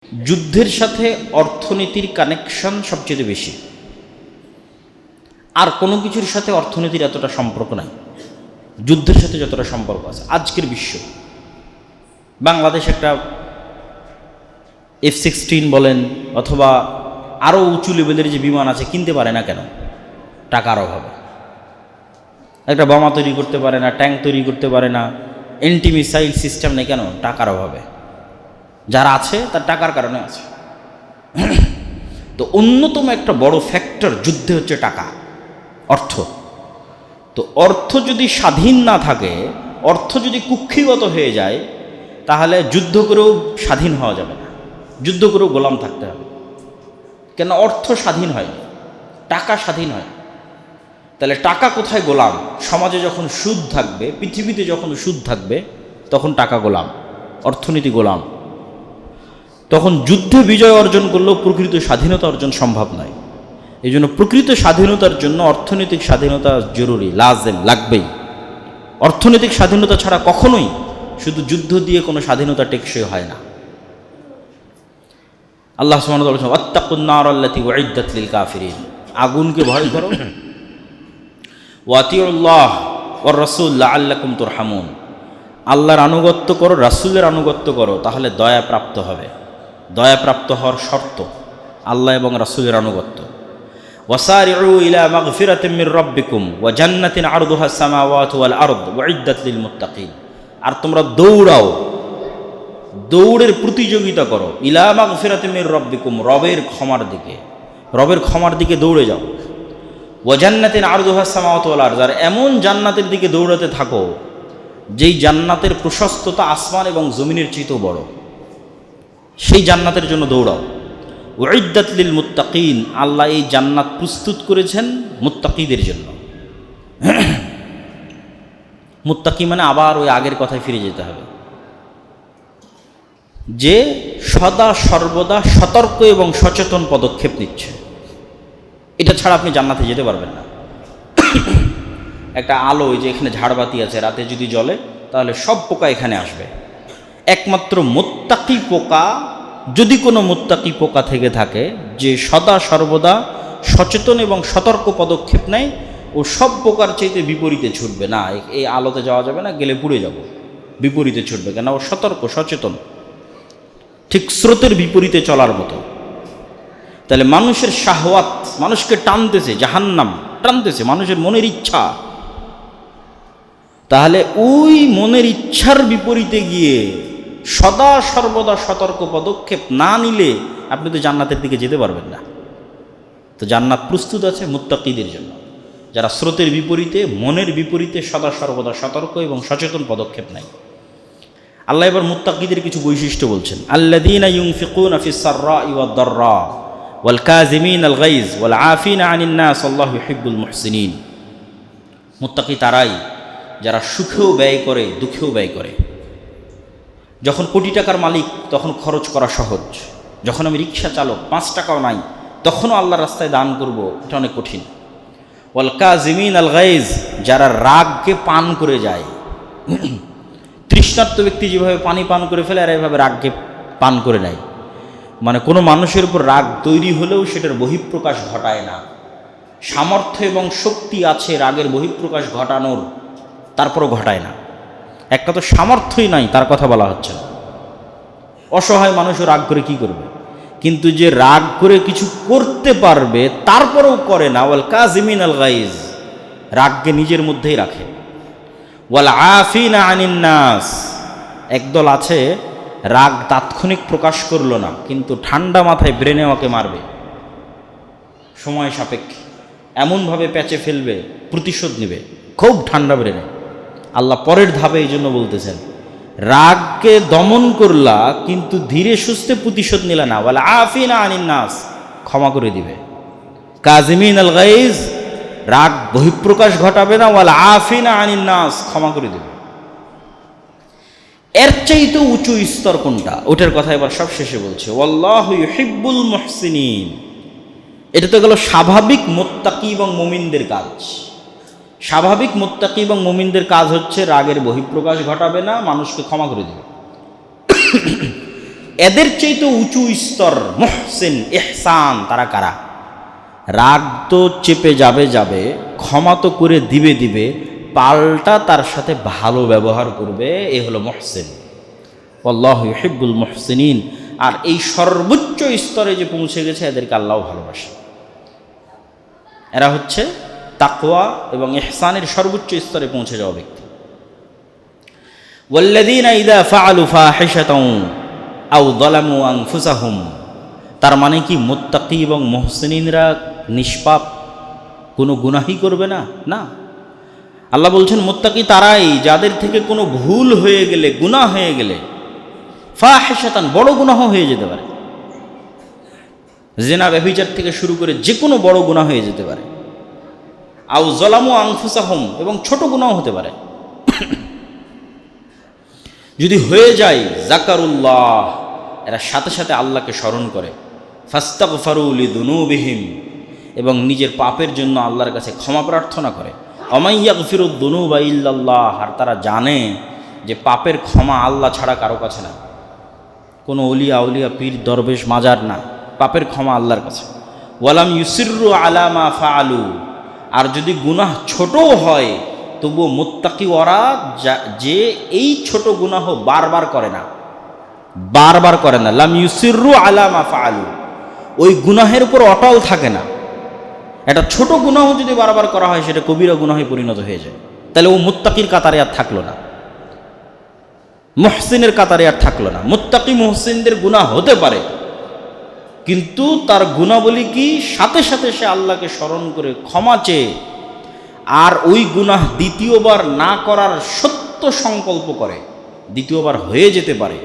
যুদ্ধের সাথে অর্থনীতির কানেকশন সবচেয়ে বেশি, আর কোনো কিছুর সাথে অর্থনীতির এতটা সম্পর্ক নাই যুদ্ধের সাথে যতটা সম্পর্ক আছে। আজকের বিশ্ব, বাংলাদেশ একটা F-16 বলেন অথবা আরও উঁচু লেভেলের যে বিমান আছে কিনতে পারে না কেন? টাকার অভাবে। একটা বোমা তৈরি করতে পারে না, ট্যাঙ্ক তৈরি করতে পারে না, এন্টি মিসাইল সিস্টেম নেই কেন? টাকার অভাবে। যারা আছে তার টাকার কারণে আছে। তো অন্যতম একটা বড় ফ্যাক্টর যুদ্ধে হচ্ছে টাকা, অর্থ। তো অর্থ যদি স্বাধীন না থাকে, অর্থ যদি কুক্ষিগত হয়ে যায়, তাহলে যুদ্ধ করেও স্বাধীন হওয়া যাবে না, যুদ্ধ করেও গোলাম থাকতে হবে। কেন? অর্থ স্বাধীন হয়, টাকা স্বাধীন হয়। তাহলে টাকা কোথায় গোলাম? সমাজে যখন সুদ থাকবে, পৃথিবীতে যখন সুদ থাকবে, তখন টাকা গোলাম, অর্থনীতি গোলাম। তখন যুদ্ধে বিজয় অর্জন করলেও প্রকৃত স্বাধীনতা অর্জন সম্ভব নয়। এই জন্য প্রকৃত স্বাধীনতার জন্য অর্থনৈতিক স্বাধীনতা জরুরি, লাজেম, লাগবেই। অর্থনৈতিক স্বাধীনতা ছাড়া কখনোই শুধু যুদ্ধ দিয়ে কোনো স্বাধীনতা টেকসই হয় না। আল্লাহ সুবহানাহু ওয়া তাআলা বলেছেন, ওয়াত্তাকুন নার আল্লাতী উইদ্দাত লিল কাফিরিন, আগুনকে ভয় করো, ওয়া আতিউল্লাহ ওয়ার রাসূল লাআল্লাকুম তুরহামুন, আল্লাহর আনুগত্য করো, রাসূলের আনুগত্য করো, তাহলে দয়া প্রাপ্ত হবে। দয়া প্রাপ্ত হওয়ার শর্ত আল্লাহ এবং রাসূলের আনুগত্য। ওয়াসারিউ ইলা মাগফিরাতিন মির রাব্বিকুম ওয়া জান্নাতিন আরদুহাস সামাওয়াতু ওয়াল আরদ উইদ্দাত লিল মুত্তাকিন, আর তোমরা দৌড়াও, দৌড়ের প্রতিযোগিতা করো, ইলা মাগফিরাতিন মির রাব্বিকুম, রবের ক্ষমার দিকে, রবের ক্ষমার দিকে দৌড়ে যাও। ওয়া জান্নাতিন আরদুহাস সামাওয়াতু ওয়াল আরদ, আর এমন জান্নাতের দিকে দৌড়াতে থাকো যেই জান্নাতের প্রশস্ততা আসমান এবং জমিনের চেয়েও বড়, সেই জান্নাতের জন্য দৌড়াও। উইদ্দাত লিল মুত্তাকিন, আল্লাহ এই জান্নাত প্রস্তুত করেছেন মুত্তাকিদের জন্য। মুত্তাকি মানে আবার ওই আগের কথায় ফিরে যেতে হবে, যে সদা সর্বদা সতর্ক এবং সচেতন পদক্ষেপ নিচ্ছে। এটা ছাড়া আপনি জান্নাতে যেতে পারবেন না। একটা আলো, যে এখানে ঝাড়বাতি আছে, রাতে যদি জ্বলে তাহলে সব পোকা এখানে আসবে। একমাত্র মুত্তাকি পোকা, যদি কোনো মুত্তাকি পোকা থেকে থাকে যে সদা সর্বদা সচেতন এবং সতর্ক পদক্ষেপ নেয়, ও সব পোকার চাইতে বিপরীতে ছুটবে। না, এই আলোতে যাওয়া যাবে না, গেলে পুড়ে যাব, বিপরীতে ছুটবে। কেন? ও সতর্ক, সচেতন, ঠিক স্রোতের বিপরীতে চলার মতো। তাহলে মানুষের শাহওয়াত, মানুষকে টানতেছে, জাহান্নাম টানতেছে, মানুষের মনের ইচ্ছা। তাহলে ওই মনের ইচ্ছার বিপরীতে গিয়ে সদা সর্বদা সতর্ক পদক্ষেপ না নিলে আপনি তো জান্নাতের দিকে যেতে পারবেন না। তো জান্নাত প্রস্তুত আছে মুত্তাকিদের জন্য, যারা স্রোতের বিপরীতে, মনের বিপরীতে সদা সর্বদা সতর্ক এবং সচেতন পদক্ষেপ নেয়। আল্লাহ এবার মুত্তাকিদের কিছু বৈশিষ্ট্য বলছেন। আল্লাযীনা ইউনফিকুনা ফিস সাররাই ওয়াদ দাররা ওয়াল কাযিমিনাল গায়জ ওয়াল আফিনা আনিন নাস আল্লাহু ইউহিব্বুল মুহসিনিন। মুত্তাকি তারাই যারা সুখেও ব্যয় করে, দুঃখেও ব্যয় করে। যখন কোটি টাকার মালিক তখন খরচ করা সহজ, যখন আমি রিক্সা চালক, 5 টাকাও নাই, তখনও আল্লাহর রাস্তায় দান করব, এটা অনেক কঠিন। ওয়াল কাযিমিনাল গায়জ, যারা রাগকে পান করে যায়। তৃষ্ণার্ত ব্যক্তি যেভাবে পানি পান করে ফেলে, আর এভাবে রাগকে পান করে নেয়। মানে কোনো মানুষের উপর রাগ তৈরি হলেও সেটার বহিঃপ্রকাশ ঘটায় না। সামর্থ্য এবং শক্তি আছে রাগের বহিঃপ্রকাশ ঘটানোর, তারপরও ঘটায় না। একটা তো সামর্থ্যই নাই, তার কথা বলা হচ্ছে না। অসহায় মানুষও রাগ করে কি করবে? কিন্তু যে রাগ করে কিছু করতে পারবে তারপরেও করে না, ওয়াল কাযিমিনাল গায়জ, রাগকে নিজের মধ্যেই রাখে। ওয়াল আফিনা আনিন নাস, একদল আছে রাগ তাৎক্ষণিক প্রকাশ করলো না, কিন্তু ঠান্ডা মাথায় ব্রেনে ওকে মারবে, সময় সাপেক্ষে এমনভাবে প্যাচে ফেলবে, প্রতিশোধ নেবে খুব ঠান্ডা ব্রেনে। আল্লাহ পরের ধাপে এই জন্য বলতেছেন, রাগকে দমন করলা কিন্তু ধীরে সুস্থে প্রতিশোধ নিলে না। ওয়াল আফিনা আনিন নাস, ক্ষমা করে দিবে। কাযিমিনাল গায়জ, রাগ বহিঃপ্রকাশ ঘটাবে না। ওয়াল আফিনা আনিন নাস, ক্ষমা করে দিবে। এর চাইতে উঁচু স্তর কোনটা? ওটার কথা এবার সব শেষে বলছে, ওয়াল্লাহু ইউহিব্বুল মুহসিনিন। এটা তো গেল স্বাভাবিক মুত্তাকি এবং মুমিনদের কাজ। স্বাভাবিক মুত্তাকি এবং মুমিনদের কাজ হচ্ছে রাগের বহিঃপ্রকাশ ঘটাবে না, মানুষকে ক্ষমা করে দেবে। এদের চাইতে উঁচু স্তর মুহসিন ইহসান তারা কারা? রাগ তো চেপে যাবে, ক্ষমা তো করে দিবে, পাল্টা তার সাথে ভালো ব্যবহার করবে, এ হলো মুহসিন। আল্লাহু ইউহিব্বুল মুহসিনিন। আর এই সর্বোচ্চ স্তরে যে পৌঁছে গেছে এদেরকে আল্লাহ ভালোবাসে। এরা হচ্ছে তাকওয়া এবং ইহসানের সর্বোচ্চ স্তরে পৌঁছে যাওয়া ব্যক্তি। ওয়াল্লাযীনা ইযা ফাআলু ফাহিশাতান আও যালামু আনফুসাহুম, তার মানে কি মুত্তাকি এবং মুহসিনিনরা নিষ্পাপ, কোনো গুনাহই করবে না? না, আল্লাহ বলছেন মুত্তাকি তারাই যাদের থেকে কোনো ভুল হয়ে গেলে, গুনাহ হয়ে গেলে, ফাহিশাতান বড় গুনাহ হয়ে যেতে পারে, জিনা ব্যভিচার থেকে শুরু করে যে কোনো বড় গুনাহ হয়ে যেতে পারে, আও যালামু আনফুসাহুম এবং ছোট গুনাহ হতে পারে, যদি হয়ে যায় যাকারুল্লাহ, এরা সাথে সাথে আল্লাহকে স্মরণ করে, ফাস্তাগফারু লিযুনুবিহিম, এবং নিজের পাপের জন্য আল্লাহর কাছে ক্ষমা প্রার্থনা করে, ওয়া ইয়াগফিরুদ যুনুবা ইল্লাল্লাহ, আর তারা জানে যে পাপের ক্ষমা আল্লাহ ছাড়া কারো কাছে না, কোনো অলিয়া আউলিয়া পীর দরবেশ মাজার না, পাপের ক্ষমা আল্লাহর কাছে। ওয়ালাম ইউসিররু আলা মা ফাআলু, আর যদি গুনাহ ছোটও হয় তবুও মুত্তাকি ওরা যে এই ছোট গুনাহ বারবার করে না, লাম ইউসিররু আলা মা ফাআলু, ওই গুনাহের উপর অটল থাকে না। একটা ছোট গুনাহ যদি বারবার করা হয় সেটা কবিরা গুনাহে পরিণত হয়ে যায়, তাহলে ও মুত্তাকির কাতারে আর থাকলো না, মুহসিনের কাতারে আর থাকলো না। মুত্তাকি মুহসিনদের গুনাহ হতে পারে, কিন্তু তার গুনাবলী কি, সাথে সাথে সে আল্লাহকে স্মরণ করে ক্ষমা চেয়ে আর ওই গুনাহ দ্বিতীয়বার না করার সত্য সংকল্প করে, দ্বিতীয়বার হয়ে যেতে পারে,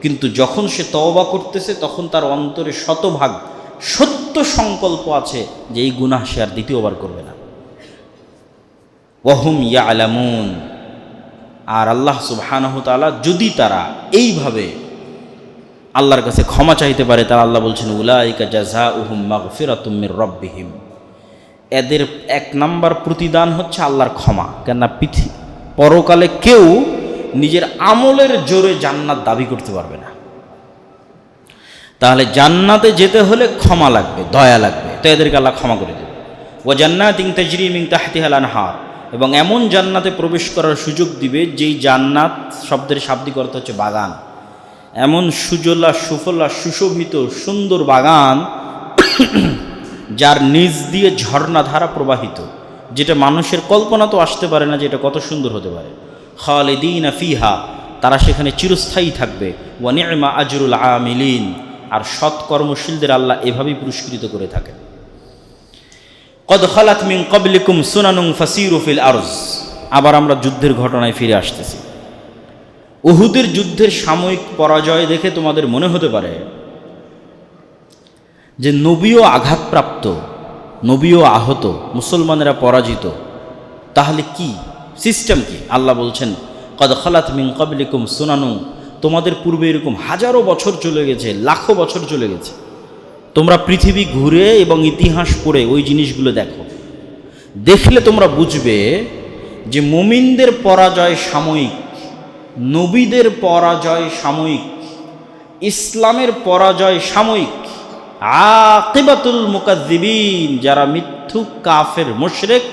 কিন্তু যখন সে তওবা করতেছে তখন তার অন্তরে শতভাগ সত্য সংকল্প আছে যে এই গুনাহ সে আর দ্বিতীয়বার করবে না। ওয়াহুম ইয়ালামুন, আর আল্লাহ সুবহানাহু ওয়া তাআলা যদি তারা এইভাবে আল্লাহর কাছে ক্ষমা চাইতে পারে, তারা আল্লাহ বলছেন উলাইকা জাযাউহুম মাগফিরাতুম মির রাব্বিহিম, এদের এক নাম্বার প্রতিদান হচ্ছে আল্লাহর ক্ষমা। কেননা পরকালে কেউ নিজের আমলের জোরে জান্নাত দাবি করতে পারবে না, তাহলে জান্নাতে যেতে হলে ক্ষমা লাগবে, দয়া লাগবে, তো এদেরকে আল্লাহ ক্ষমা করে দেবে। ওয়া জান্নাতিন তাজরি মিন তাহতিহাল আনহার, এবং এমন জান্নাতে প্রবেশ করার সুযোগ দিবে যেই জান্নাত শব্দের শাব্দিক অর্থ হচ্ছে বাগান, এমন সুজলা সুফলা সুশোভিত সুন্দর বাগান যার নিচ দিয়ে ঝর্ণাধারা প্রবাহিত, যেটা মানুষের কল্পনা তো আসতে পারে না যে এটা কত সুন্দর হতে পারে। খালিদিনা ফিহা, তারা সেখানে চিরস্থায়ী থাকবে। ওয়া নি'মা আজরুল আমিলিন, আর সৎ কর্মশীলদের আল্লাহ এভাবেই পুরস্কৃত করে থাকেন। কদ খালাত মিন ক্বাবলিকুম সুনানুন ফাসিরু ফিল আরজ, আবার আমরা যুদ্ধের ঘটনায় ফিরে আসতেছি। উহুদের যুদ্ধের সাময়িক পরাজয় দেখে তোমাদের মনে হতে পারে যে নবীও আঘাতপ্রাপ্ত, নবীও আহত, মুসলমানেরা পরাজিত, তাহলে কি সিস্টেম কি? আল্লাহ বলছেন কদ খালাত মিন ক্বাবলিকুম সুনানুন, তোমাদের পূর্বে এরকম হাজারো বছর চলে গেছে, লাখো বছর চলে গেছে, তোমরা পৃথিবী ঘুরে এবং ইতিহাস পড়ে ওই জিনিসগুলো দেখো, দেখলে তোমরা বুঝবে যে মুমিনদের পরাজয় সাময়িক, নবীদের পরাজয় সাময়িক, ইসলামের পরাজয় সাময়িক। আকিবাতুল মুকাজ্জিবিন, যারা মিথ্যুক কাফের মুশরিক,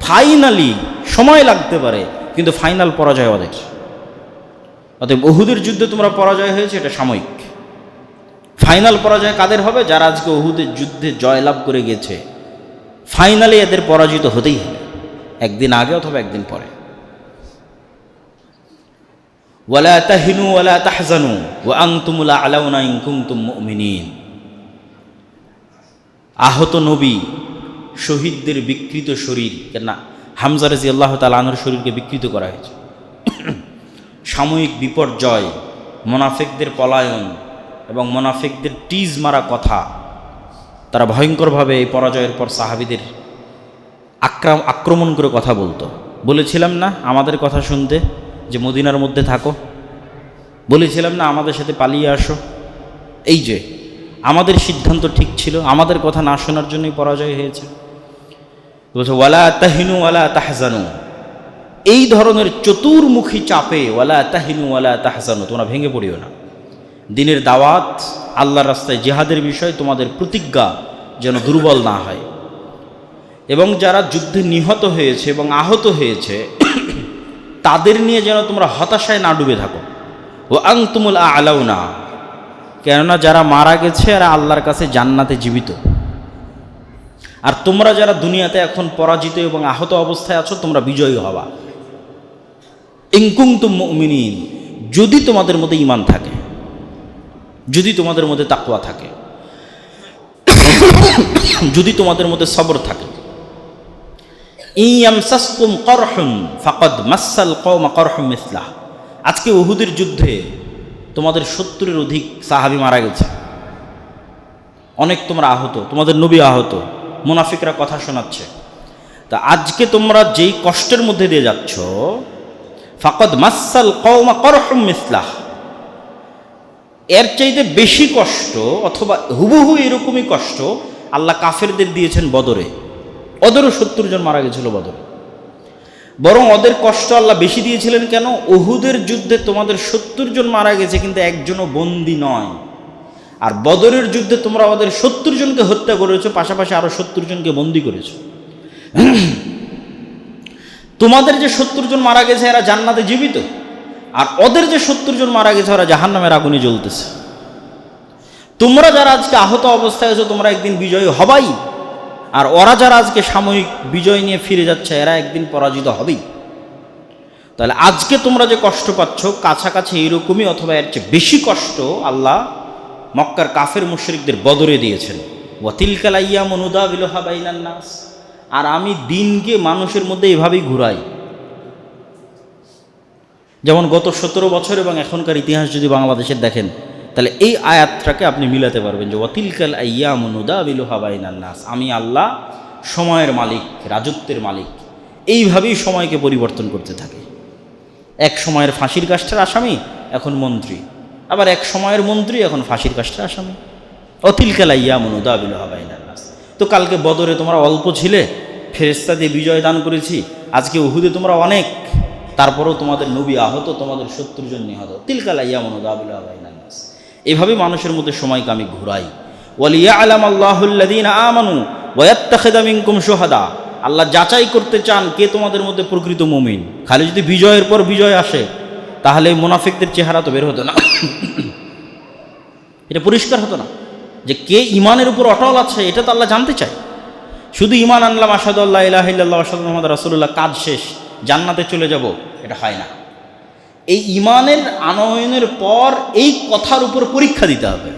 ফাইনালি সময় লাগতে পারে কিন্তু ফাইনাল পরাজয় ওদের। অতএব উহুদের যুদ্ধে তোমরা পরাজয় হয়েছে, এটা সাময়িক। ফাইনাল পরাজয় কাদের হবে? যারা আজকে উহুদের যুদ্ধে জয়লাভ করে গেছে, ফাইনালি এদের পরাজিত হতেই হবে, একদিন আগে অথবা একদিন পরে। ওয়ালা তাহিনু ওয়ালা তাহজানু ওয়া আনতুমুল আ'লাউনা ইন কুনতুম মুমিনিন। আহত নবী, শহীদদের বিকৃত শরীর, কেন হামজা রাদিয়াল্লাহু তাআলা আনহুর শরীরকে বিকৃত করা হয়েছে, সাময়িক বিপর্যয়, মুনাফিকদের পলায়ন এবং মুনাফিকদের টিজ মারা কথা, তারা ভয়ঙ্করভাবে এই পরাজয়ের পর সাহাবীদের আক্রমণ করে কথা বলতো। বলেছিলাম না আমাদের কথা শুনতে যে মদিনার মধ্যে থাকো, বলেছিলাম না আমাদের সাথে পালিয়ে আসো, এই যে আমাদের সিদ্ধান্ত ঠিক ছিল, আমাদের কথা না শোনার জন্যই পরাজয় হয়েছে। বলছে ওয়ালা তাহিনু ওয়ালা তাহজানু, এই ধরনের চতুর্মুখী চাপে ওয়ালা তাহিনু ওয়ালা তাহজানু, তোমরা ভেঙে পড়িও না, দিনের দাওয়াত, আল্লাহর রাস্তায় জিহাদের বিষয় তোমাদের প্রতিজ্ঞা যেন দুর্বল না হয়, এবং যারা যুদ্ধে নিহত হয়েছে এবং আহত হয়েছে তাদের নিয়ে যেন তোমরা হতাশায় না ডুবে থাকো। ও আনতুমুল আ'লাউনা, কেননা যারা মারা গেছে এরা আল্লাহর কাছে জান্নাতে জীবিত, আর তোমরা যারা দুনিয়াতে এখন পরাজিত এবং আহত অবস্থায় আছো তোমরা বিজয়ী হবা। ইন কুনতুম মুমিনিন, যদি তোমাদের মধ্যে ঈমান থাকে, যদি তোমাদের মধ্যে তাকওয়া থাকে, যদি তোমাদের মধ্যে সবর থাকে। ইয়ামসাসকুম করহুন ফাকাদ মাসাল কওমা করহুম মিসলাহ, আজকে উহুদের যুদ্ধে তোমাদের 70-এর অধিক সাহাবী মারা গেছে, অনেক তোমরা আহত, তোমাদের নবী আহত, মুনাফিকরা কথা শোনাচ্ছে। তা আজকে তোমরা যেই কষ্টের মধ্যে দিয়ে যাচ্ছ, ফাকাদ মাসাল কওমা করহুম মিসলাহ, এর চাইতে বেশি কষ্ট অথবা হুবহু এরকমই কষ্ট আল্লাহ কাফেরদের দিয়েছেন বদরে। ওদেরও 70 জন মারা গেছিল বদরে, বরং ওদের কষ্ট আল্লাহ বেশি দিয়েছিলেন কেন? উহুদের যুদ্ধে তোমাদের 70 জন মারা গেছে কিন্তু একজনও বন্দী নয়, আর বদরের যুদ্ধে তোমরা ওদের 70 জনকে হত্যা করেছো, পাশাপাশি আরো 70 জনকে বন্দী করেছো। তোমাদের যে 70 জন মারা গেছে এরা জান্নাতে জীবিত, আর ওদের যে 70 জন মারা গেছে ওরা জাহান্নামের আগুনে জ্বলতেছে। তোমরা যারা আজকে আহত অবস্থায় আছো তোমরা একদিন বিজয়ী হবাই, আর ওরা যারা আজকে সাময়িক বিজয় নিয়ে ফিরে যাচ্ছে এরা একদিন পরাজিত হবেই। তাহলে আজকে তোমরা যে কষ্ট পাচ্ছ কাছাকাছি এইরকমই অথবা এর চেয়ে বেশি কষ্ট আল্লাহ মক্কার কাফের মুশরিকদের বদরে দিয়েছেন। ওয়া তিলকাল আইয়ামু নুদাবিলুহা বাইনান নাস, আর আমি দিনকে মানুষের মধ্যে এভাবেই ঘুরাই। যেমন গত 17 বছর এবং এখনকার ইতিহাস যদি বাংলাদেশের দেখেন তাহলে এই আয়াতটাকে আপনি মিলাতে পারবেন যে ওয়া তিলকাল আইয়ামু নুদাবিলুহা বাইনান নাস, আমি আল্লাহ সময়ের মালিক, রাজত্বের মালিক, এইভাবেই সময়কে পরিবর্তন করতে থাকে। এক সময়ের ফাঁসির কাষ্ঠের আসামি এখন মন্ত্রী, আবার এক সময়ের মন্ত্রী এখন ফাঁসির কাষ্ঠের আসামি। ওয়া তিলকাল আইয়ামু নুদাবিলুহা বাইনান নাস। তো কালকে বদরে তোমরা অল্প ছিলে, ফেরেশতা দিয়ে বিজয় দান করেছি, আজকে উহুদে তোমরা অনেক, তারপরেও তোমাদের নবী আহত, তোমাদের 70 জন নিহত। তিলকাল আইয়ামু নুদাবিলুহা বাইনান নাস, এভাবে মানুষের মধ্যে সময়কে আমি ঘুরাই। ওয়ালিয়া'লাম আল্লাহুল্লাযীনা আমানু ওয়া ইয়াত্তাখিযা মিনকুম শুহাদা, আল্লাহ যাচাই করতে চান কে তোমাদের মধ্যে প্রকৃত মুমিন। খালি যদি বিজয়ের পর বিজয় আসে তাহলে মুনাফিকদের চেহারা তো বের হতো না, এটা পরিষ্কার হতো না যে কে ইমানের উপর অটল আছে, এটা তো আল্লাহ জানতে চায়। শুধু ইমান আনলাম আশহাদু আল্লা ইলাহা ইল্লাল্লাহ ওয়া আশহাদু আন্না মুহাম্মাদার রাসূলুল্লাহ, কাজ শেষ, জান্নাতে চলে যাব, এটা হয় না। এই ইমানের আনয়নের পর এই কথার উপর পরীক্ষা দিতে হবে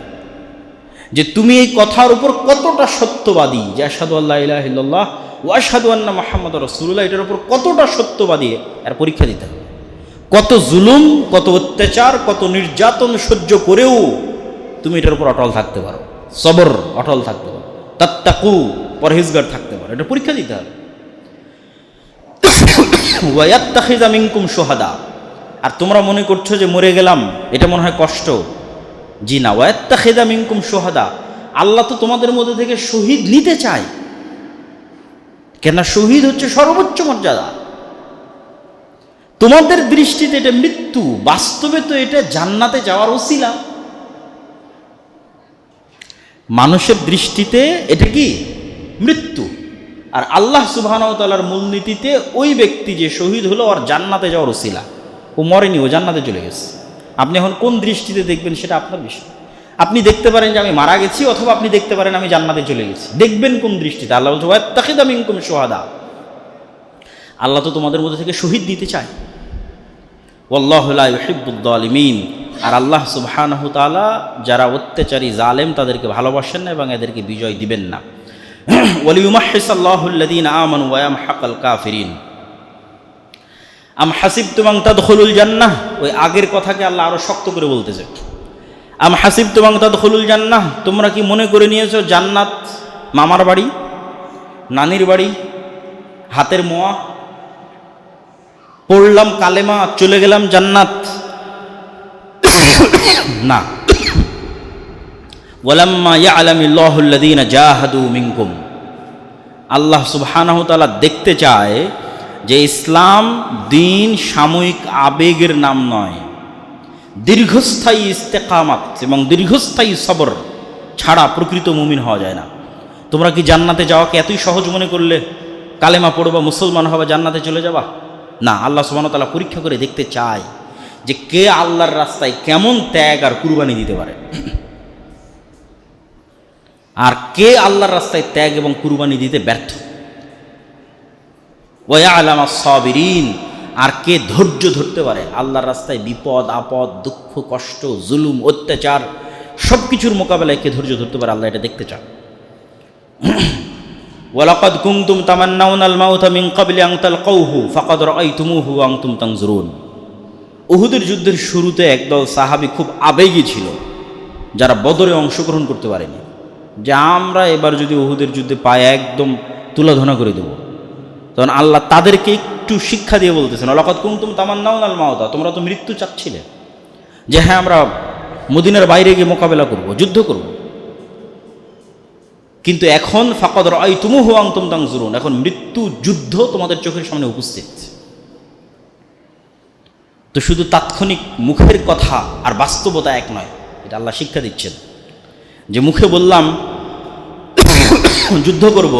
যে তুমি এই কথার উপর কতটা সত্যবাদী, যে আশহাদু আল্লা ইলাহা ইল্লাল্লাহ ওয়া আশহাদু আন্না মুহাম্মাদার রাসূলুল্লাহ, এটার উপর কতটা সত্যবাদী এর পরীক্ষা দিতে হবে। কত জুলুম, কত অত্যাচার, কত নির্যাতন সহ্য করেও তুমি এটার উপর অটল থাকতে পারো, সবর অটল থাকতে পারো, তাত্তাকু পরহেজগার থাকতে পারো, এটা পরীক্ষা দিতে হবে। ওয়া ইয়াত্তাখিযা মিনকুম শুহাদা, আর তোমরা মনে করছো যে মরে গেলাম এটা মনে হয় কষ্ট, জি না। ওয়া ইয়াত্তাখিযা মিনকুম শুহাদা, আল্লাহ তো তোমাদের মধ্যে থেকে শহীদ নিতে চায়, কেন শহীদ হচ্ছে সর্বোচ্চ মর্যাদা। তোমাদের দৃষ্টিতে এটা মৃত্যু, বাস্তবে তো এটা জান্নাতে যাওয়ার ওসিলা। মানুষের দৃষ্টিতে এটা কি মৃত্যু, আর আল্লাহ সুবহানাহু ওয়া তাআলার মূলনীতিতে ওই ব্যক্তি যে শহীদ হলো আর জান্নাতে যাওয়ার ওসিলা, ও মরেনি, ও জান্নাতে চলে গেছে। আপনি এখন কোন দৃষ্টিতে দেখবেন সেটা আপনার বিষয়। আপনি দেখতে পারেন যে আমি মারা গেছি, অথবা আপনি দেখতে পারেন আমি জান্নাতে চলে গেছি, দেখবেন কোন দৃষ্টিতে। আল্লাহ বলছে ওয়াত্তাখিযা মিনকুম শুহাদা, আল্লাহ তো তোমাদের মধ্যে থেকে শহীদ দিতে চায়। ওয়াল্লাহু লা ইউহিব্বুয যালিমিন, আর আল্লাহ সুবহানাহু ওয়া তাআলা যারা অত্যাচারী জালেম তাদেরকে ভালোবাসেন না এবং এদেরকে বিজয় দিবেন না। ওয়ালিয়ুমাহহিসাল্লাহুল্লাযীনা আমানু ওয়া ইয়ামহাকাল কাফিরিন। আম হাসিবতুম আন তাদখুলুল জান্নাহ, ওই আগের কথাকে আল্লাহ আরো শক্ত করে বলতেছে। আম হাসিবতুম আন তাদখুলুল জান্নাহ, তোমরা কি মনে করে নিয়েছো জান্নাত মামার বাড়ি, নানির বাড়ি, হাতের মোয়া, পড়লাম কালেমা চলে গেলাম জান্নাত? না। ওয়ালাম্মা ইয়ালামিল্লাহুল্লাযীনা জাহাদু মিনকুম, আল্লাহ সুবহানাহু ওয়া তাআলা দেখতে চায় যে ইসলাম দিন সাময়িক আবেগের নাম নয়, দীর্ঘস্থায়ী ইস্তেকামাত এবং দীর্ঘস্থায়ী সবর ছাড়া প্রকৃত মুমিন হওয়া যায় না। তোমরা কি জান্নাতে যাওয়াকে এতই সহজ মনে করলে কালেমা পড়বা, মুসলমান হবে, জান্নাতে চলে যাবা? না, আল্লাহ সুবহানাহু ওয়া তাআলা পরীক্ষা করে দেখতে চায় যে কে আল্লাহর রাস্তায় কেমন ত্যাগ আর কুরবানি দিতে পারে, আর কে আল্লাহর রাস্তায় ত্যাগ এবং কুরবানি দিতে ব্যর্থ। ওয়া ইয়ালামু আস-সাবিরিন, আর কে ধৈর্য ধরতে পারে আল্লাহর রাস্তায় বিপদ আপদ, দুঃখ, কষ্ট, জুলুম, অত্যাচার সব কিছুর মোকাবেলায় কে ধৈর্য ধরতে পারে, আল্লাহ এটা দেখতে চান। ওয়ালাকাদ কুনতুম তামান্নাউনাল মাউতা মিন ক্বাবলি আন তালকাউহু ফাকাদ রাআইতুমুহু ওয়া আনতুম তানজুরুন। উহুদের যুদ্ধের শুরুতে একদল সাহাবী খুব আবেগী ছিল, যারা বদরে অংশগ্রহণ করতে পারেনি, যে আমরা এবার যদি উহুদের যুদ্ধে পায়ে একদম তুলাধনা করে দেব। তখন আল্লাহ তাদেরকে একটু শিক্ষা দিয়ে বলতেছেন, ওয়ালাকাদ কুনতুম তামান্নাউনাল মাউতা, তোমরা তো মৃত্যু চাচ্ছিলে, যে হ্যাঁ আমরা মদিনার বাইরে গিয়ে মোকাবেলা করব, যুদ্ধ করব, কিন্তু এখন ফাকাদ রাআইতুমুহু ওয়া আনতুম তানজুরুন, এখন মৃত্যু যুদ্ধ তোমাদের চোখের সামনে উপস্থিত। তো শুধু তাৎক্ষণিক মুখের কথা আর বাস্তবতা এক নয়, এটা আল্লাহ শিক্ষা দিচ্ছেন, যে মুখে বললাম যুদ্ধ করব,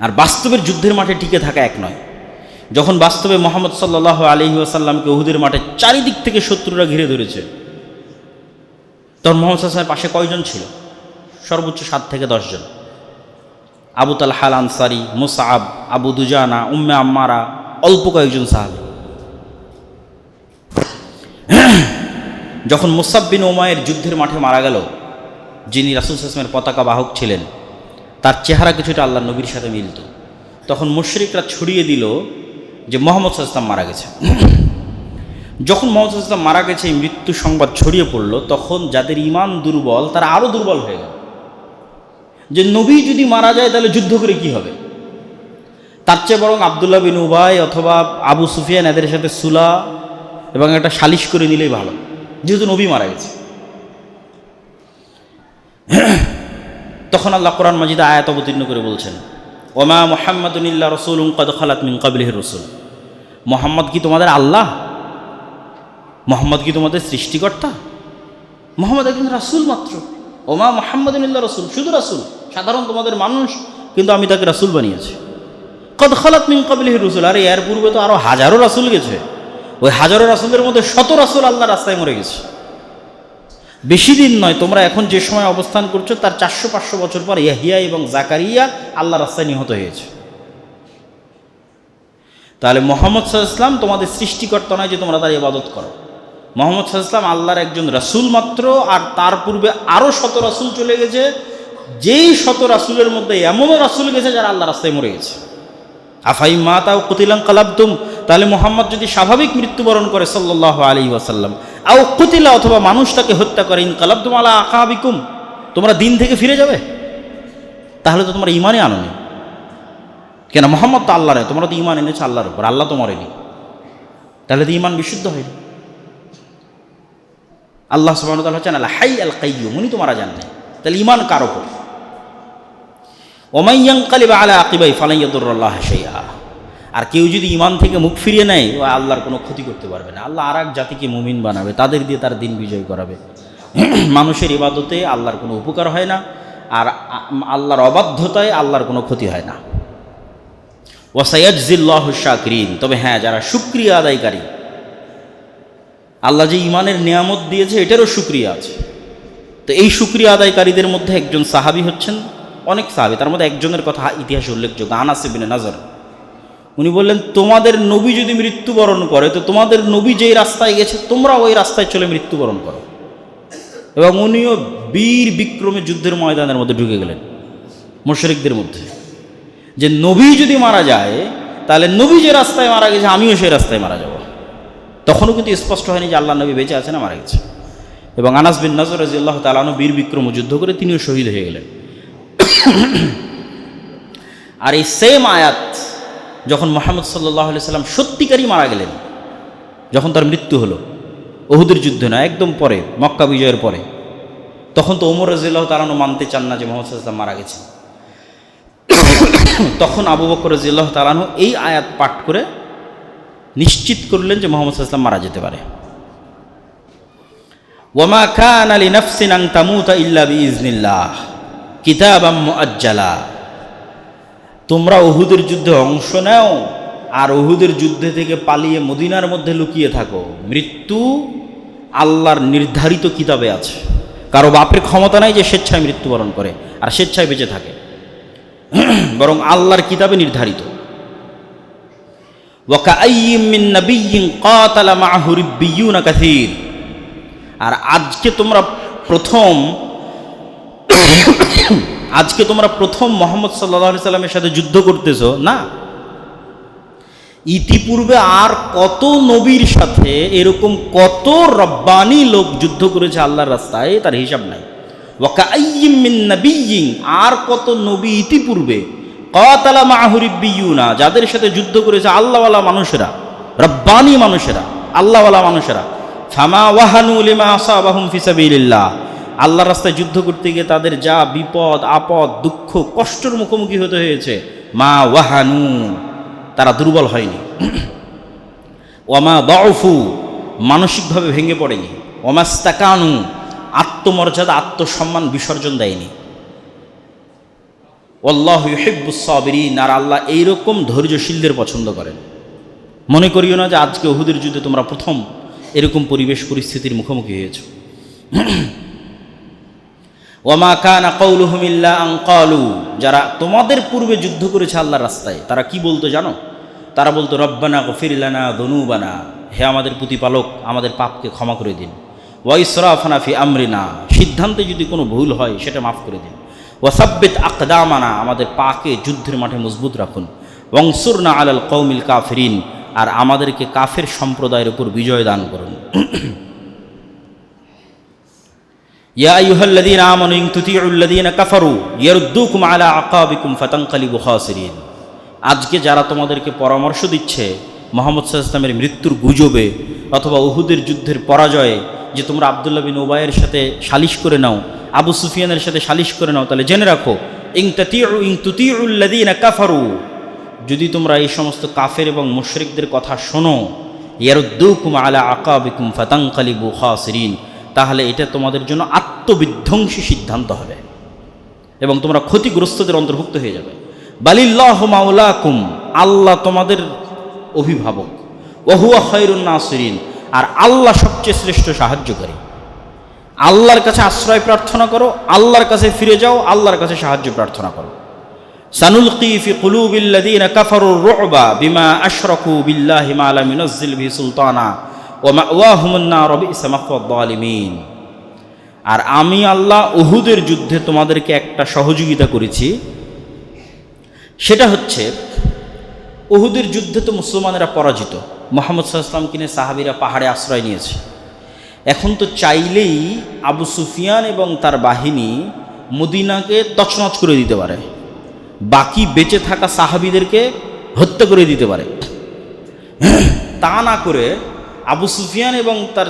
আর বাস্তবের যুদ্ধের মাঠে টিকে থাকা এক নয়। যখন বাস্তবে মুহাম্মদ সাল্লাল্লাহু আলাইহি ওয়াসাল্লামকে উহুদের মাঠে চারিদিক থেকে শত্রুরা ঘিরে ধরেছে, তখন মুহাম্মদ সাল্লাল্লাহু আলাইহি ওয়াসাল্লামের পাশে কয়জন ছিল? সর্বোচ্চ 7 থেকে 10 জন। আবু তালহা আল আনসারী, মুসআব, আবু দুজানা, উম্মে আম্মারা, অল্প কয়েকজন সাহাবী। যখন মুসআব বিন উমাইর যুদ্ধের মাঠে মারা গেল, যিনি রাসূল সাল্লাল্লাহু আলাইহি ওয়াসাল্লামের পতাকা বাহক ছিলেন, তার চেহারা কিছুটা আল্লাহর নবীর সাথে মিলত। তখন মুশরিকরা ছড়িয়ে দিল যে মুহাম্মদ সাল্লাল্লাহু আলাইহি ওয়াসাল্লাম মারা গেছে। যখন মুহাম্মদ সাল্লাল্লাহু আলাইহি ওয়াসাল্লাম মারা গেছে, এই মৃত্যু সংবাদ ছড়িয়ে পড়ল, তখন যাদের ঈমান দুর্বল তারা আরও দুর্বল হয়ে গেল, যে নবী যদি মারা যায় তাহলে যুদ্ধ করে কি হবে? তার চেয়ে বরং আব্দুল্লাহ বিন উবাই অথবা আবু সুফিয়ান এদের সাথে সুলা এবং একটা সালিশ করে নিলেই ভালো, যেহেতু নবী মারা গেছে। তখন আল্লাহ কোরআন মাজিদে আয়াত অবতীর্ণ করে বলছেন, ওমা মুহাম্মাদুন ইল্লা রাসূলুন ক্বাদ খালাত মিন ক্বাবলিহির রাসূল। মুহাম্মদ কি তোমাদের আল্লাহ? মুহাম্মদ কি তোমাদের সৃষ্টিকর্তা? মুহাম্মদ একজন রাসূল মাত্র। ওমা মুহাম্মাদুন ইল্লা রাসূল, শুধু রাসূল, সাধারণ তোমাদের মানুষ, কিন্তু আমি তাকে রাসূল বানিয়েছি। ক্বাদ খালাত মিন ক্বাবলিহির রাসূল, আরে এর পূর্বে তো আরো হাজারো রাসূল গেছে, ওই হাজারো রাসূলের মধ্যে শত রাসূল আল্লাহর রাস্তায় মরে গেছে। বেশি দিন নয়, তোমরা এখন যে সময় অবস্থান করছো তার 400-500 বছর পর ইয়াহিয়া এবং জাকারিয়া আল্লাহর রাস্তায় নিহত হয়েছে। তাহলে মুহাম্মদ সাল্লাল্লাহু আলাইহি ওয়াসাল্লাম তোমাদের সৃষ্টিকর্তা নয় যে তোমরা তার ইবাদত করো। মুহাম্মদ সাল্লাল্লাহু আলাইহি ওয়াসাল্লাম আল্লাহর একজন রাসূল মাত্র, আর তার পূর্বে আরও শত রাসূল চলে গেছে, যেই শত রাসূলের মধ্যে এমনও রাসূল গেছে যারা আল্লাহর রাস্তায় মরে গেছে। আফাই মাতা ও কুতিলান কালাবতুম, তাহলে মুহাম্মদ যদি স্বাভাবিক মৃত্যুবরণ করে সাল্লাল্লাহু আলাইহি ওয়াসাল্লাম, আও কুতিলা, অথবা মানুষ তাকে হত্যা করে, ইন কালাবতুম আলা আকাবিকুম, তোমরা দিন থেকে ফিরে যাবে? তাহলে তো তোমরা ঈমানই আনোনি। কেন? মুহাম্মদ তো আল্লাহ নয়, তোমরা তো ঈমান এনেছো আল্লাহর উপর, আল্লাহ তো মরেনি, তাহলে তো ঈমান বিশুদ্ধ হয়নি। আল্লাহ সুবহানাহু ওয়া তাআলা হচ্ছেন আল হাই আল কাইয়্যুম, উনি তো মারা যান নাই, তাহলে ঈমান কার উপর? ওমান ইয়ানকালিব আলা আকিবাই ফালান ইয়াদুরুল্লাহ শাইআ, আর কেউ যদি ঈমান থেকে মুখ ফিরিয়ে নেয়, ও আল্লাহর কোনো ক্ষতি করতে পারবে না। আল্লাহ আর এক জাতিকে মুমিন বানাবে, তাদের দিয়ে তার দিন বিজয় করাবে। মানুষের ইবাদতে আল্লাহর কোনো উপকার হয় না, আর আল্লাহর অবাধ্যতায় আল্লাহর কোনো ক্ষতি হয় না। ওয়াসায়াজজিল্লাহু শাকিরিন, তবে হ্যাঁ, যারা শুকরিয়া আদায়কারী, আল্লাহ যে ঈমানের নিয়ামত দিয়েছে এটারও শুকরিয়া আছে। তো এই শুকরিয়া আদায়কারীদের মধ্যে একজন সাহাবী হচ্ছেন, অনেক সাহাবী, তার মধ্যে একজনের কথা ইতিহাসে উল্লেখযোগ্য, আনাস ইবনে নাজর। উনি বললেন, তোমাদের নবী যদি মৃত্যুবরণ করে, তো তোমাদের নবী যেই রাস্তায় গেছে তোমরা ওই রাস্তায় চলে মৃত্যুবরণ করো। এবং উনিও বীর বিক্রমে যুদ্ধের ময়দানের মধ্যে ঢুকে গেলেন মুশরিকদের মধ্যে, যে নবী যদি মারা যায় তাহলে নবী যে রাস্তায় মারা গেছে আমিও সেই রাস্তায় মারা যাব। তখনও কিন্তু স্পষ্ট হয়নি যে আল্লাহ নবী বেঁচে আছে না মারা গেছে। এবং আনাস বিন নাজর রাদিয়াল্লাহু তাআলা আনহু বীর বিক্রম যুদ্ধ করে তিনিও শহীদ হয়ে গেলেন। আর এই সেম আয়াত যখন মুহাম্মদ সাল্লাল্লাহু আলাইহি সাল্লাম সত্যিকারই মারা গেলেন, যখন তার মৃত্যু হলো, উহুদের যুদ্ধে না, একদম পরে, মক্কা বিজয়ের পরে, তখন তো ওমর রাদিয়াল্লাহু তাআলা আনহু মানতে চান না যে মুহাম্মদ সাল্লাল্লাহু আলাইহি সাল্লাম মারা গেছেন। তখন আবু বকর রাদিয়াল্লাহু তাআলা আনহু এই আয়াত পাঠ করে নিশ্চিত করলেন যে মুহাম্মদ সাল্লাল্লাহু আলাইহি সাল্লাম মারা যেতে পারে। ওয়ামা কানা লিনাফসিন আন তামুতা ইল্লা বিইজনিল্লাহ কিতাবাম মুআজ্জালা। তোমরা উহুদের যুদ্ধে অংশ নাও আর উহুদের যুদ্ধে থেকে পালিয়ে মদিনার মধ্যে লুকিয়ে থাকো, মৃত্যু আল্লাহর নির্ধারিত কিতাবে আছে। কারো বাপের ক্ষমতা নাই যে স্বেচ্ছায় মৃত্যুবরণ করে আর স্বেচ্ছায় বেঁচে থাকে, বরং আল্লাহর কিতাবে নির্ধারিত। ওয়াকাআইয়িম মিন নাবিয়্যিন ক্বাতালা মাআহু রিব্বিয়ুনা কাসীর। আর আজকে তোমরা প্রথম মুহাম্মদ সাল্লাল্লাহু আলাইহি সাল্লামের সাথে যুদ্ধ করতেছো না, ইতিপূর্বে আর কত নবীর সাথে এরকম কত রব্বানি লোক যুদ্ধ করেছে আল্লাহর রাস্তায়, তার হিসাব নাই। ওয়াকাআইয়িম মিন নাবিয়্যিন, আর কত নবী ইতিপূর্বে ক্বাতালা মাআহু রিব্বিয়ুনা, যাদের সাথে যুদ্ধ করেছে আল্লাহওয়ালা মানুষেরা, রব্বানি মানুষেরা, আল্লাহওয়ালা মানুষেরা। ফামা ওয়াহানু লিমা আসাবাহুম ফি সাবিলিল্লাহ, আল্লাহর রাস্তায় যুদ্ধ করতে গিয়ে তাদের যা বিপদ আপদ দুঃখ কষ্টের মুখোমুখি হতে হয়েছে, মা ওয়াহানু, তারা দুর্বল হয়নি। ওয়ামা দাউফু, মানসিকভাবে ভেঙে পড়েনি। ওয়ামাস্তাকানু, আত্মমর্যাদা আত্মসম্মান বিসর্জন দেয়নি। আল্লাহু ইউহিব্বুস সাবিরিন, আর আল্লাহ এইরকম ধৈর্যশীলদের পছন্দ করেন। মনে করিও না যে আজকে উহুদের যুদ্ধে তোমরা প্রথম এরকম পরিবেশ পরিস্থিতির মুখোমুখি হয়েছ। ওয়ামা কানা কাউলুহুম ইল্লা আন ক্বালু, যারা তোমাদের পূর্বে যুদ্ধ করেছে আল্লাহর রাস্তায়, তারা কি বলতো জানো? তারা বলতো রব্বানা গফির লানা যুনুবানা, হে আমাদের প্রতিপালক আমাদের পাপকে ক্ষমা করে দিন। ওয়া ইসরাফানা ফি আমরিনা, সিদ্ধান্তে যদি কোনো ভুল হয় সেটা মাফ করে দিন। ওয়া সাব্বিত আকদামানা, আমাদের পাকে যুদ্ধের মাঠে মজবুত রাখুন। ওয়ানসুরনা আলাল কওমিল কাফিরিন, আর আমাদেরকে কাফের সম্প্রদায়ের উপর বিজয় দান করুন। ইয়া আইয়ুহাল্লাযীনা আমানু ইন তুতিউল্লাযীনা কাফারু ইয়ারুদ্দুকুম আলা আকাবিকুম ফাতানকালিবু খাসিরিন। আজকে যারা তোমাদেরকে পরামর্শ দিচ্ছে মুহাম্মদ সাল্লাল্লাহু আলাইহি ওয়াসাল্লামের মৃত্যুর গুজবে অথবা উহুদের যুদ্ধের পরাজয়ে, যে তোমরা আব্দুল্লাহ বিন উবাইয়ের সাথে সালিশ করে নাও, আবু সুফিয়ানের সাথে সালিশ করে নাও, তাহলে জেনে রাখো ইন তুতিউল্লাযীনা কাফারু, যদি তোমরা এই সমস্ত কাফের এবং মুশরিকদের কথা শোনো, ইয়ারুদ্দুকুম আলা আকাবিকুম ফাতানকালিবু খাসিরিন, তাহলে এটা তোমাদের জন্য আত্মবিধ্বংসী সিদ্ধান্ত হবে এবং তোমরা ক্ষতিগ্রস্তদের অন্তর্ভুক্ত হয়ে যাবে। বালিল্লাহু মাওলাকুম, আল্লাহ তোমাদের অভিভাবক। ওয়া হুয়া খায়রুন নাসিরিন, আর আল্লাহ সবচেয়ে শ্রেষ্ঠ সাহায্যকারী। আল্লাহর কাছে আশ্রয় প্রার্থনা করো, আল্লাহর কাছে ফিরে যাও, আল্লাহর কাছে সাহায্য প্রার্থনা করো। সানুলকি ফি কুলুবিল্লাযীনা কাফারুর রু'বা বিমা আশরাকু বিল্লাহি মা লাম ইউনাজ্জিল বিহি সুলতানা ওয়া মাওয়াহুমুন নার ওয়া বি'সা মাসওয়াদ যালিমিন। আর আমি আল্লাহ উহুদের যুদ্ধে তোমাদেরকে একটা সহযোগিতা করেছি, সেটা হচ্ছে উহুদের যুদ্ধে তো মুসলমানেরা পরাজিত, মুহাম্মদ সাল্লাল্লাহু আলাইহি ওয়াসাল্লাম কিনে সাহাবীরা পাহাড়ে আশ্রয় নিয়েছে। এখন তো চাইলেই আবু সুফিয়ান এবং তার বাহিনী মদিনাকে তছনছ করে দিতে পারে, বাকি বেঁচে থাকা সাহাবীদেরকে হত্যা করে দিতে পারে। তা না করে আবু সুফিয়ান এবং তার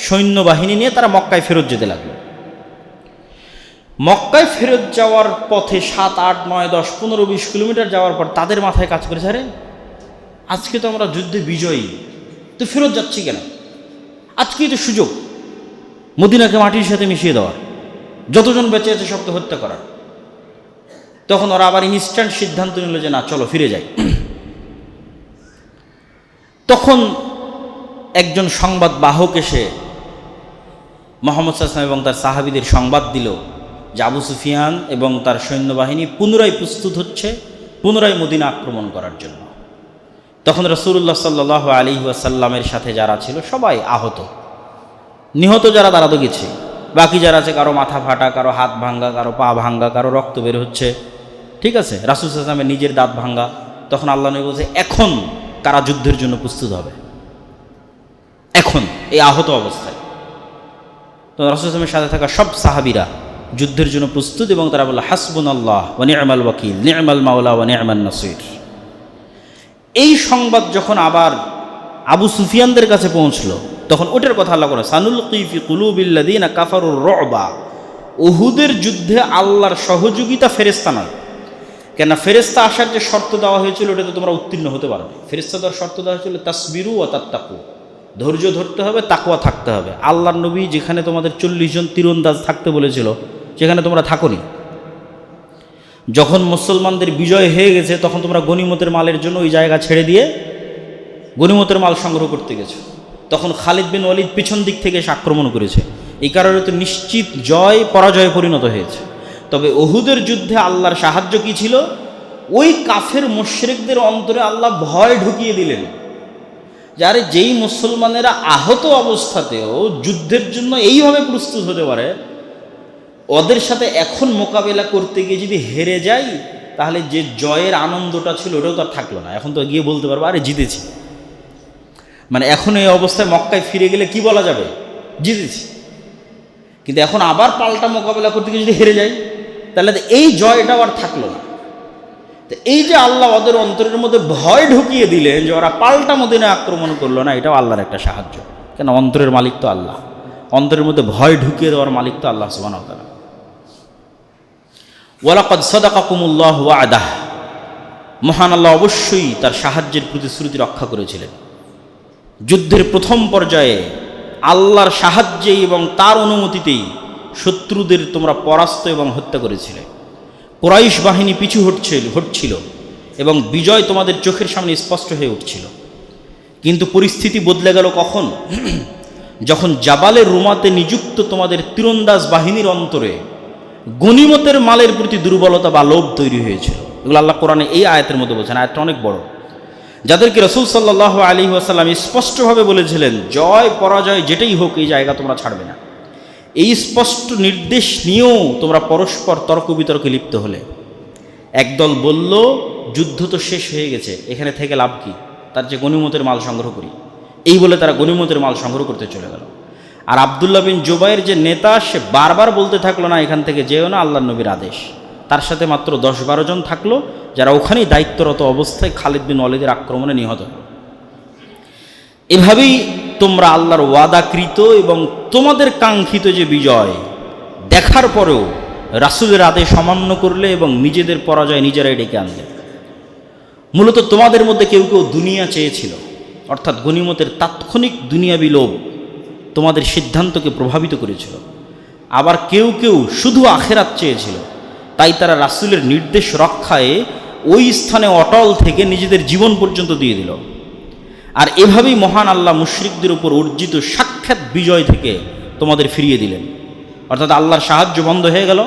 সৈন্যবাহিনী নিয়ে তারা মক্কায় ফেরত যেতে লাগলো। মক্কায় ফেরত যাওয়ার পথে 7, 8, 9, 10, 15, 20 কিলোমিটার যাওয়ার পর তাদের মাথায় কাজ করেছে, আরে আজকে তো আমরা যুদ্ধে বিজয়ী, তো ফেরত যাচ্ছি কেন? আজকেই তো সুযোগ মদিনাকে মাটির সাথে মিশিয়ে দেওয়ার, যতজন বেঁচে আছে সবকে হত্যা করার। তখন ওরা আবার ইনস্ট্যান্ট সিদ্ধান্ত নিল যে না, চলো ফিরে যাই। তখন একজন সংবাদ বাহক এসে মুহাম্মদ সাল্লাল্লাহু আলাইহি ওয়াসাল্লাম এবং তার সাহাবীদের সংবাদ দিল যে আবু সুফিয়ান এবং তার সৈন্যবাহিনী পুনরায় প্রস্তুত হচ্ছে পুনরায় মদিনা আক্রমণ করার জন্য। তখন রাসূলুল্লাহ সাল্লাল্লাহু আলাইহি ওয়াসাল্লামের সাথে যারা ছিল সবাই আহত, নিহত যারা তারা তো গেছে, বাকি যারা আছে কারো মাথা ফাটা, কারো হাত ভাঙ্গা, কারো পা ভাঙ্গা, কারো রক্ত বের হচ্ছে, ঠিক আছে, রাসূল সাল্লাল্লাহু আলাইহি ওয়াসাল্লামের নিজের দাঁত ভাঙ্গা। তখন আল্লাহ নবী বলছে এখন কারা যুদ্ধের জন্য প্রস্তুত হবে, এখন এই আহত অবস্থায়। তো রাসূল সাল্লাল্লাহু আলাইহি ওয়াসাল্লামের সাথে থাকা সব সাহাবীরা যুদ্ধের জন্য প্রস্তুত এবং তারা বলল হাসবুনাল্লাহ ওয়া নি'মাল ওয়াকিল, নি'মাল মাওলা ওয়া নি'মান নাসির। এই সংবাদ যখন আবার আবু সুফিয়ানদের কাছে পৌঁছলো, তখন ওটার কথা আল্লাহ করে সানুলকি ফি কুলুবিল্লাযীনা কাফারুর রু'বা, উহুদের যুদ্ধে আল্লাহর সহযোগিতা ফেরেশতা নয়। কেন ফেরেশতা আসার যে শর্ত দেওয়া হয়েছিল ওটাতে তোমরা উত্তীর্ণ হতে পারবে। ফেরেশতা দেওয়ার শর্ত দেওয়া হয়েছিল তাসবিরু ওয়া তাত্তাকু, ধৈর্য ধরতে হবে, তাকওয়া থাকতে হবে। আল্লাহর নবী যেখানে তোমাদের 40 জন তীরন্দাজ থাকতে বলেছিল সেখানে তোমরা থাকোনি। যখন মুসলমানদের বিজয় হয়ে গেছে তখন তোমরা গনিমতের মালের জন্য ওই জায়গা ছেড়ে দিয়ে গনিমতের মাল সংগ্রহ করতে গেছো। তখন খালিদ বিন ওয়ালিদ পিছন দিক থেকে এসে আক্রমণ করেছে। এই কারণে তো নিশ্চিত জয় পরাজয়ে পরিণত হয়েছে। তবে উহুদের যুদ্ধে আল্লাহর সাহায্য কি ছিল? ওই কাফের মুশরিকদের অন্তরে আল্লাহ ভয় ঢুকিয়ে দিলেন, যারে যেই মুসলমানেরা আহত অবস্থাতেও যুদ্ধের জন্য এইভাবে প্রস্তুত হতে পারে, ওদের সাথে এখন মোকাবেলা করতে গিয়ে যদি হেরে যাই তাহলে যে জয়ের আনন্দটা ছিল ওটাও তো আর থাকলো না। এখন তো গিয়ে বলতে পারবো আরে জিতেছি, মানে এখন এই অবস্থায় মক্কায় ফিরে গেলে কি বলা যাবে? জিতেছি। কিন্তু এখন আবার পাল্টা মোকাবেলা করতে গিয়ে যদি হেরে যাই তাহলে এই জয়টাও আর থাকলো না। তো এই যে আল্লাহ ওদের অন্তরের মধ্যে ভয় ঢুকিয়ে দিলেন যে ওরা পাল্টা মদিনায় আক্রমণ করলো না, এটাও আল্লাহর একটা সাহায্য। কেন? অন্তরের মালিক তো আল্লাহ, অন্তরের মধ্যে ভয় ঢুকিয়ে দেওয়ার মালিক তো আল্লাহ সুবহানাহু ওয়া তাআলা। ওয়ালাকাদ সাদাকাকুমুল্লাহু ওয়া'দাহ, মহান আল্লাহ অবশ্যই তার সাহায্যের প্রতিশ্রুতি রক্ষা করেছিলেন। যুদ্ধের প্রথম পর্যায়ে আল্লাহর সাহায্যেই এবং তার অনুমতিতেই শত্রুদের তোমরা পরাস্ত এবং হত্যা করেছিলে। কুরাইশ বাহিনী পিছু হটছিল এবং বিজয় তোমাদের চোখের সামনে স্পষ্ট হয়ে উঠছিল। কিন্তু পরিস্থিতি বদলে গেল কখন? যখন জাবালের রুমাতে নিযুক্ত তোমাদের তীরন্দাজ বাহিনীর অন্তরে গনিমতের মালের প্রতি দুর্বলতা বা লোভ তৈরি হয়েছিল। এগুলো আল্লাহ কোরআনে এই আয়াতের মধ্যে বলছেন। আয়াতটা অনেক বড়, যাদেরকে রাসূল সাল্লাল্লাহু আলাইহি ওয়াসাল্লাম স্পষ্টভাবে বলেছিলেন জয় পরাজয় যেটাই হোক এই জায়গা তোমরা ছাড়বে না। এই স্পষ্ট নির্দেশ নিয়েও তোমরা পরস্পর তর্ক বিতর্কে লিপ্ত হলে। একদল বলল যুদ্ধ তো শেষ হয়ে গেছে, এখানে থেকে লাভ কি, তার যে গনিমতের মাল সংগ্রহ করি, এই বলে তারা গনিমতের মাল সংগ্রহ করতে চলে গেল। আর আব্দুল্লাহ বিন জুবাইর যে নেতা, সে বারবার বলতে থাকলো না এখান থেকে যেও না, আল্লাহর নবীর আদেশ। তার সাথে মাত্র 10-12 জন থাকলো, যারা ওখানেই দায়িত্বরত অবস্থায় খালিদ বিন ওয়ালিদের আক্রমণে নিহত হল। এভাবেই তোমরা আল্লাহর ওয়াদাকৃত এবং তোমাদের কাঙ্ক্ষিত যে বিজয় দেখার পরেও রাসূলের আদেশ অমান্য করলে এবং নিজেদের পরাজয় নিজেরাই ডেকে আনলে। মূলত তোমাদের মধ্যে কেউ কেউ দুনিয়া চেয়েছিল, অর্থাৎ গনিমতের তাৎক্ষণিক দুনিয়াবি লোভ তোমাদের সিদ্ধান্তকে প্রভাবিত করেছিল। আবার কেউ কেউ শুধু আখেরাত চেয়েছিল, তাই তারা রাসূলের নির্দেশ রক্ষায় ওই স্থানে অটল থেকে নিজেদের জীবন পর্যন্ত দিয়ে দিল। আর এভাবেই মহান আল্লাহ মুশরিকদের উপর অর্জিত সাক্ষাৎ বিজয় থেকে তোমাদের ফিরিয়ে দিলেন। অর্থাৎ আল্লাহর সাহায্য বন্ধ হয়ে গেল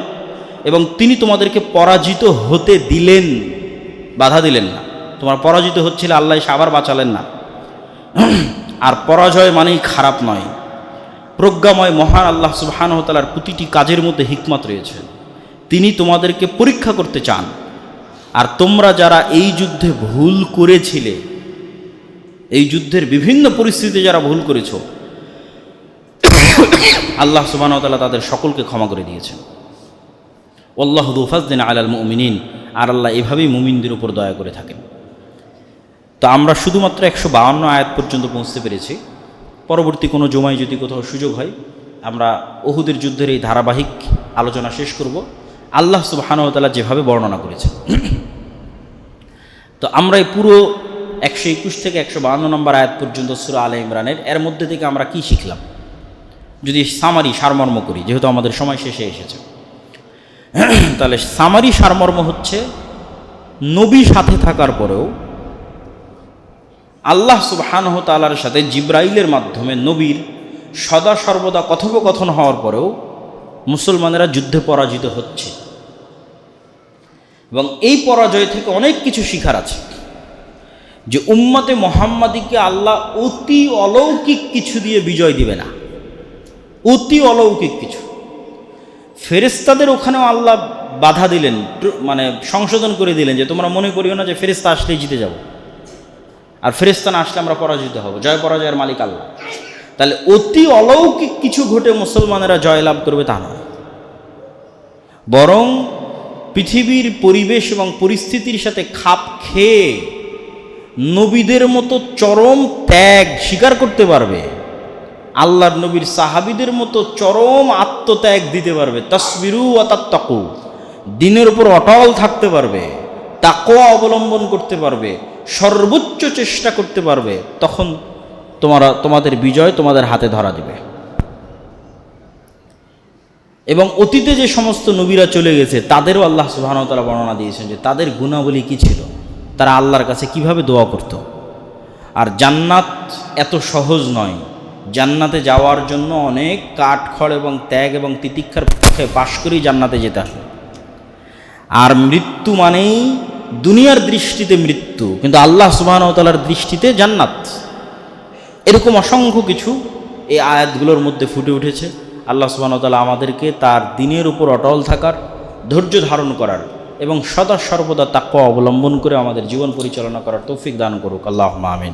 এবং তিনি তোমাদেরকে পরাজিত হতে দিলেন, বাধা দিলেন না। তোমরা পরাজিত হচ্ছিলে, আল্লাহ এসে আবার বাঁচালেন না। আর পরাজয় মানেই খারাপ নয়। প্রজ্ঞাময় মহান আল্লাহ সুবহানাহু ওয়া তাআলার প্রতিটি কাজের মধ্যে হিকমত রয়েছে। তিনি তোমাদেরকে পরীক্ষা করতে চান। আর তোমরা যারা এই যুদ্ধে ভুল করেছিলে, এই যুদ্ধের বিভিন্ন পরিস্থিতিতে যারা ভুল করেছ, আল্লাহ সুবহানাহু ওয়া তাআলা তাদের সকলকে ক্ষমা করে দিয়েছেন। আল্লাহু যু ফাযলিন আলাল মুমিনিন, আর আল্লাহ এভাবেই মুমিনদের উপর দয়া করে থাকেন। তো আমরা শুধুমাত্র 152 আয়াত পর্যন্ত পৌঁছতে পেরেছি। পরবর্তী কোনো জুমায় যদি কোথাও সুযোগ হয় আমরা উহুদের যুদ্ধের এই ধারাবাহিক আলোচনা শেষ করব, আল্লাহ সুবহানাহু ওয়া তাআলা যেভাবে বর্ণনা করেছেন। তো আমরা এই পুরো 121 থেকে 152 নম্বর আয়াত পর্যন্ত সূরা আলে ইমরানের, এর মধ্যে থেকে আমরা কি শিখলাম যদি সামারি সারমর্ম করি, যেহেতু আমাদের সময় শেষে এসেছে। তাহলে সামারি সারমর্ম হচ্ছে, নবী সাথে থাকার পরেও আল্লাহ সুবহানাহু ওয়া তাআলার সাথে জিবরাইলের মাধ্যমে নবীর সদা সর্বদা কথোপকথন হওয়ার পরেও মুসলমানেরা যুদ্ধে পরাজিত হচ্ছে এবং এই পরাজয় থেকে অনেক কিছু শিখার আছে। যে উম্মতে মুহাম্মাদিকে আল্লাহ অতি অলৌকিক কিছু দিয়ে বিজয় দিবে না, অতি অলৌকিক কিছু। ফেরেশতাদের ওখানেও আল্লাহ বাধা দিলেন, মানে সংশোধন করে দিলেন যে তোমরা মনে করিও না যে ফেরেশতা আসলেই জিতে যাব, আর ফেরেশতা না আসলে আমরা পরাজিত হব। জয় পরাজয়ের মালিক আল্লাহ। তাহলে অতি অলৌকিক কিছু ঘটে মুসলমানেরা জয়লাভ করবে তা নয়, বরং পৃথিবীর পরিবেশ এবং পরিস্থিতির সাথে খাপ খেয়ে নবীদের মতো চরম ত্যাগ স্বীকার করতে পারবে, আল্লাহর নবীর সাহাবীদের মতো চরম আত্মত্যাগ দিতে পারবে, তাসবিরু ওয়া তাত্তাকু, দিনের উপর অটল থাকতে পারবে, তাকওয়া অবলম্বন করতে পারবে, সর্বোচ্চ চেষ্টা করতে পারবে, তখন তোমাদের বিজয় তোমাদের হাতে ধরা দিবে। এবং অতীতে যে সমস্ত নবীরা চলে গেছে তাদেরও আল্লাহ সুবহানাহু ওয়া তাআলা বর্ণনা দিয়েছেন যে তাদের গুণাবলী কী ছিল, তারা আল্লাহর কাছে কিভাবে দোয়া করত। আর জান্নাত এত সহজ নয়, জান্নাতে যাওয়ার জন্য অনেক কাঠখড় এবং ত্যাগ এবং তিতিক্ষার পাশ করেই জান্নাতে যেতে হবে। আর মৃত্যু মানেই দুনিয়ার দৃষ্টিতে মৃত্যু, কিন্তু আল্লাহ সুবহানাহু ওয়া তাআলার দৃষ্টিতে জান্নাত। এরকম অসংখ্য কিছু এই আয়াতগুলোর মধ্যে ফুটে উঠেছে। আল্লাহ সুবহানাহু ওয়া তাআলা আমাদেরকে তার দ্বীনের উপর অটল থাকার, ধৈর্য ধারণ করার এবং সদা সর্বদা তাকওয়া অবলম্বন করে আমাদের জীবন পরিচালনা করার তৌফিক দান করুক। আল্লাহুম্মা আমিন।